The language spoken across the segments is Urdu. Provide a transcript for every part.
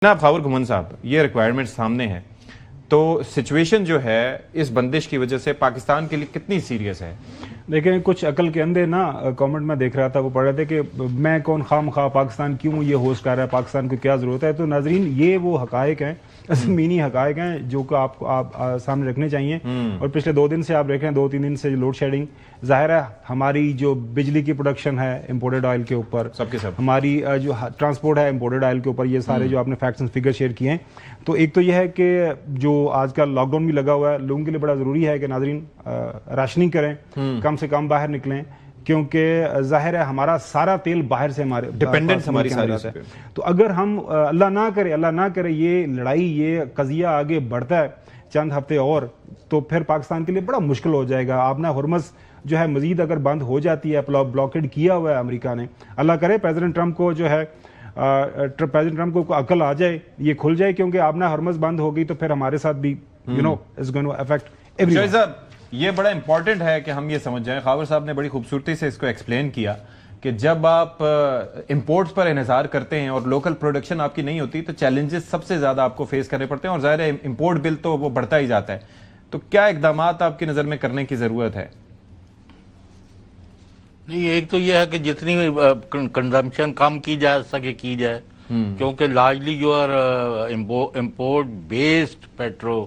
جناب خاور گھمن صاحب، یہ ریکوائرمنٹ سامنے ہے تو سچویشن جو ہے اس بندش کی وجہ سے پاکستان کے لیے کتنی سیریس ہے؟ دیکھیں کچھ عقل کے اندھے نا کامنٹ میں دیکھ رہا تھا، وہ پڑھ رہے تھے کہ میں کون خام خواہ پاکستان کیوں یہ ہوسٹ کر رہا ہے، پاکستان کو کیا ضرورت ہے. تو ناظرین یہ وہ حقائق ہیں، زمینی حقائق ہیں جو کہ آپ سامنے رکھنے چاہیے. اور پچھلے 2 دن سے آپ دیکھ رہے ہیں، 2-3 دن سے لوڈ شیڈنگ ظاہر ہے ہماری جو بجلی کی پروڈکشن ہے امپورٹڈ آئل کے اوپر، سب کے سب ہماری جو ٹرانسپورٹ ہے امپورٹڈ آئل کے اوپر، یہ سارے جو آپ نے فیکٹس اینڈ فگر شیئر کیے ہیں. تو ایک تو یہ ہے کہ جو آج کل لاک ڈاؤن بھی لگا ہوا ہے، لوگوں کے لیے بڑا ضروری ہے کہ ناظرین راشننگ کریں، کم سے کم باہر نکلیں، کیونکہ ظاہر ہے ہمارا سارا تیل باہر سے ہمارے ڈیپینڈنس ہماری ساری ہے. تو اگر ہم اللہ نہ کرے یہ لڑائی، یہ قضیہ آگے بڑھتا ہے چند ہفتے اور، تو پھر پاکستان کے لیے بڑا مشکل ہو جائے گا. آپ نے ہرمز جو ہے مزید اگر بند ہو جاتی ہے، بلاکیڈ کیا ہوا ہے امریکہ نے، اللہ کرے پریزیڈنٹ ٹرمپ کو جو ہے پریزیڈنٹ ٹرمپ کو عقل آ جائے، یہ کھل جائے، کیونکہ آپ نے ہرمز بند ہوگی تو پھر ہمارے ساتھ بھی it's going to affect everyone. صاحب یہ بڑا امپورٹنٹ ہے کہ ہم یہ سمجھ جائیں. خاور صاحب نے بڑی خوبصورتی سے اس کو ایکسپلین کیا کہ جب آپ امپورٹس پر انحصار کرتے ہیں اور لوکل پروڈکشن آپ کی نہیں ہوتی تو چیلنجز سب سے زیادہ آپ کو فیس کرنے پڑتے ہیں، اور ظاہر ہے امپورٹ بل تو وہ بڑھتا ہی جاتا ہے. تو کیا اقدامات آپ کی نظر میں کرنے کی ضرورت ہے؟ نہیں، ایک تو یہ ہے کہ جتنی کنزمپشن کم کی جا سکے کی جائے، کیونکہ لارجلی جو امپورٹ بیسڈ پیٹرو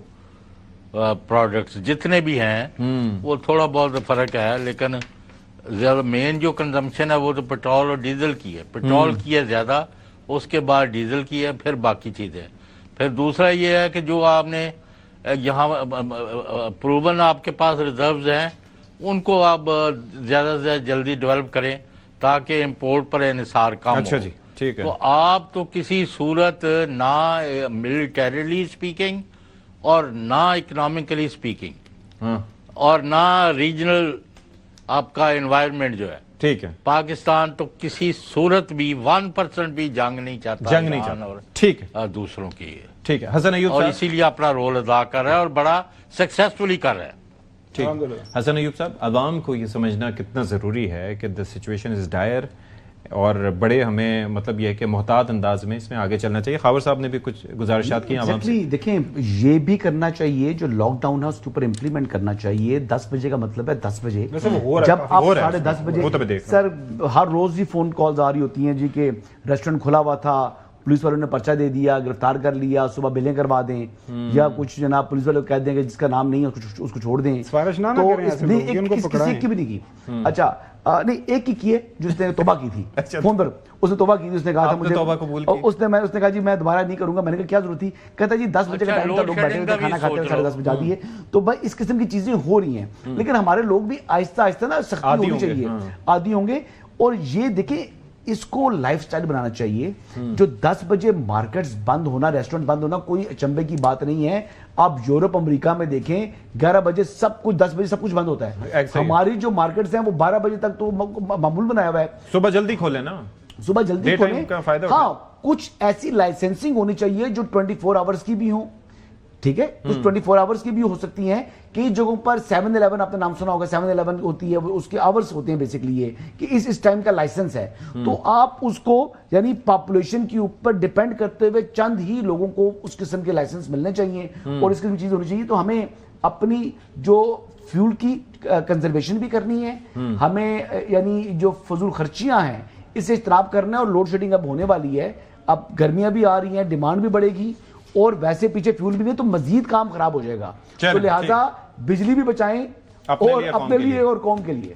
پروڈکٹس جتنے بھی ہیں وہ تھوڑا بہت فرق ہے، لیکن زیادہ مین جو کنزمپشن ہے وہ تو پیٹرول اور ڈیزل کی ہے. پیٹرول کی ہے زیادہ، اس کے بعد ڈیزل کی ہے، پھر باقی چیزیں. پھر دوسرا یہ ہے کہ جو آپ نے یہاں پروون آپ کے پاس ریزروز ہیں، ان کو آپ زیادہ سے زیادہ جلدی ڈیولپ کریں تاکہ امپورٹ پر انحصار کم ہو. اچھا جی، ٹھیک ہے. تو آپ تو کسی صورت نہ ملٹریلی اسپیکنگ اور نہ اکنامکلی اسپیکنگ اور نہ ریجنل آپ کا انوائرمنٹ جو ہے، ٹھیک ہے، پاکستان تو کسی صورت بھی 1% بھی جنگ نہیں چاہتا، اور ٹھیک ہے دوسروں کی، ٹھیک ہے. حسن ایوب اور صاحب، اسی لیے اپنا رول ادا کر رہا ہے اور بڑا سکسیسفلی کر رہا ہے. ٹھیک. حسن ایوب صاحب، عوام کو یہ سمجھنا کتنا ضروری ہے کہ the situation is dire اور بڑے ہمیں مطلب یہ ہے کہ محتاط انداز میں اس میں آگے چلنا چاہیے. خاور صاحب نے بھی کچھ گزارشات کی عوام سے. دیکھیں یہ بھی کرنا چاہیے، جو لاک ڈاؤن ہے اس کے اوپر امپلیمنٹ کرنا چاہیے. 10 بجے کا مطلب ہے 10 بجے، جب آپ 10:30 بجے سر ہر روز ہی فون کالز آ رہی ہوتی ہیں جی کہ ریسٹورینٹ کھلا ہوا تھا، پولیس والوں نے پرچہ دے دیا، گرفتار کر لیا، صبح بلیں کروا دیں، یا کچھ جناب پولیس والوں کہہ دیں کہ جس کا نام نہیں ہے اس کو چھوڑ دیں. تو کسی کی بھی نہیں کی. اچھا نہیں، ایک کی ہے جو اس نے توبہ کی تھی فون پر، اس نے توبہ کی تھی، اس نے کہا تھا مجھے، اس نے کہا جی میں دوبارہ نہیں کروں گا. میں نے کہا کیا ضرورت تھی؟ کہتا جی 10 بجے کا ٹائم تھا، لوگ بیٹھے ہوئے تھے، کھانا کھاتے ہیں 10:30 بجا دیے. تو بھائی اس قسم کی چیزیں ہو رہی ہیں، لیکن ہمارے لوگ بھی آہستہ آہستہ نا سختی ہونی چاہیے، عادی ہوں گے. اور یہ دیکھیں اس کو لائف سٹائل بنانا چاہیے. جو 10 بجے مارکیٹس بند ہونا، ریسٹورنٹ بند ہونا کوئی اچنبے کی بات نہیں ہے. آپ یورپ امریکہ میں دیکھیں 11 بجے سب کچھ، 10 بجے سب کچھ بند ہوتا ہے. ہماری جو مارکیٹس ہیں وہ 12 بجے تک تو معمول بنایا ہوا ہے. صبح جلدی کھولیں نا، صبح جلدی کھولیں. ہاں کچھ ایسی لائسنسنگ ہونی چاہیے جو 24 آورز کی بھی ہوں، ٹھیک ہے، کچھ 24 آورز کی بھی ہو سکتی ہیں. کئی جگہوں پر 7-11 آپ نے نام سنا ہوگا، 7-11 ہوتی ہے، اس کے آورز ہوتے ہیں بیسکلی یہ کہ اس ٹائم کا لائسنس ہے. تو آپ اس کو یعنی پاپولیشن کے اوپر ڈیپینڈ کرتے ہوئے چند ہی لوگوں کو اس قسم کے لائسنس ملنے چاہیے اور اس قسم کی چیز ہونی چاہیے. تو ہمیں اپنی جو فیول کی کنزرویشن بھی کرنی ہے، ہمیں یعنی جو فضول خرچیاں ہیں اس سے اجتناب کرنا ہے. اور لوڈ شیڈنگ اب ہونے والی ہے، اب گرمیاں بھی آ رہی ہیں، ڈیمانڈ بھی بڑھے گی، اور ویسے پیچھے فیول بھی نہیں تو مزید کام خراب ہو جائے گا. تو لہٰذا بجلی بھی بچائیں، اور اپنے لیے اور قوم کے لیے.